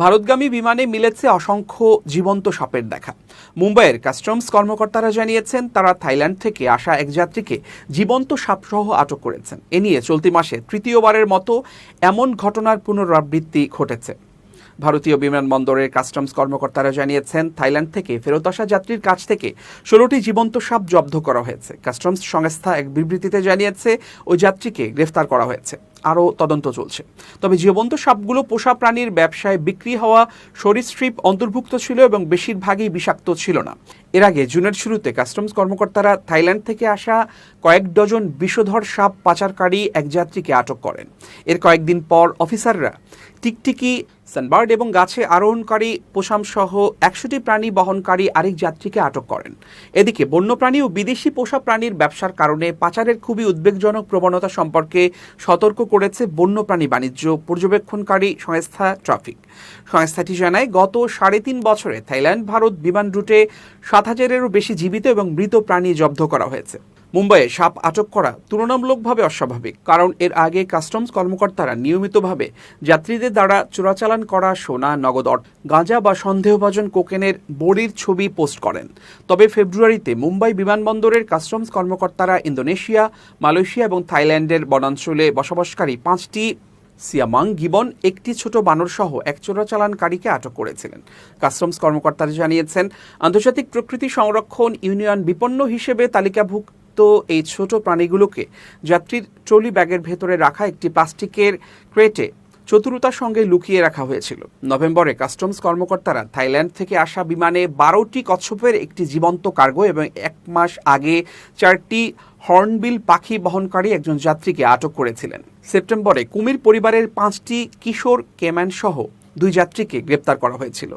ভারতগামী বিমানে মিলেছে অসংখ্য জীবন্ত সাপের দেখা। মুম্বাইয়ের কাস্টমস কর্মকর্তারা জানিয়েছেন, তারা থাইল্যান্ড থেকে আসা এক যাত্রীকে জীবন্ত সাপসহ আটক করেছেন। এ নিয়ে চলতি মাসে তৃতীয়বারের মতো এমন ঘটনার পুনরাবৃত্তি ঘটেছে। ভারতীয় বিমানবন্দরের কাস্টমস কর্মকর্তারা জানিয়েছেন, থাইল্যান্ড থেকে ফেরত আসা যাত্রীর কাছ থেকে 16টি জীবন্ত সাপ জব্দ করা হয়েছে। কাস্টমস সংস্থা এক বিবৃতিতে জানিয়েছে, ওই যাত্রীকে গ্রেফতার করা হয়েছে। আরও তদন্ত চলছে। তবে জীবন্ত সাপগুলো পোষা প্রাণীর ব্যবসায় বিক্রি হওয়া সরীসৃপ অন্তর্ভুক্ত ছিল এবং বেশিরভাগই বিষাক্ত ছিল না। এর আগে জুনের শুরুতে কাস্টমস কর্মকর্তারা থাইল্যান্ড থেকে আসা কয়েক ডজন বিষধর সাপ পাচারকারী এক যাত্রীকে আটক করেন। এর কয়েকদিন পর অফিসাররা টিকটিকি, সানবার্ড এবং গাছে আরোহণকারী পোষামসহ 100টি প্রাণী বহনকারী আরেক যাত্রীকে আটক করেন। এদিকে বন্যপ্রাণী ও বিদেশি পোষা প্রাণীর ব্যবসার কারণে পাচারের খুবই উদ্বেগজনক প্রবণতা সম্পর্কে সতর্ক করেছে বন্যপ্রাণী বাণিজ্য পর্যবেক্ষণকারী সংস্থা ট্রাফিক। সংস্থাটি জানায়, গত 3.5 বছরে থাইল্যান্ড ভারত বিমান রুটে 7,000-এরও বেশি জীবিত এবং মৃত প্রাণী জব্দ করা হয়েছে। মুম্বাইয়ে সাপ আটক করা তুলনামূলকভাবে অস্বাভাবিক, কারণ এর আগে কাস্টমস কর্মকর্তারা নিয়মিতভাবে যাত্রীদের দ্বারা চোরাচালান করা সোনা, নগদ গাঁজা বা সন্দেহভাজন কোকেনের বড়ির ছবি পোস্ট করেন। তবে ফেব্রুয়ারিতে মুম্বাই বিমানবন্দরের কাস্টমস কর্মকর্তারা ইন্দোনেশিয়া, মালয়েশিয়া এবং থাইল্যান্ডের বনাঞ্চলে বসবাসকারী 5টি সিয়ামাং গিবন, একটি ছোট বানর সহ এক চোরাচালানকারীকে আটক করেছিলেন। কাস্টমস কর্মকর্তারা জানিয়েছেন, আন্তর্জাতিক প্রকৃতি সংরক্ষণ ইউনিয়ন বিপন্ন হিসেবে তালিকাভুক্ত এই ছোট প্রাণীগুলোকে যাত্রীর ট্রলি ব্যাগের ভেতরে রাখা একটি প্লাস্টিকের ক্রেটে চতুরতার সঙ্গে লুকিয়ে রাখা হয়েছিল। নভেম্বরে কাস্টমস কর্মকর্তারা থাইল্যান্ড থেকে আসা বিমানে 12টি কচ্ছপের একটি জীবন্ত কার্গো এবং 1 মাস আগে 4টি হর্নবিল পাখি বহনকারী একজন যাত্রীকে আটক করেছিলেন। সেপ্টেম্বরে কুমির পরিবারের 5টি কিশোর কেম্যান সহ 2 যাত্রীকে গ্রেপ্তার করা হয়েছিল।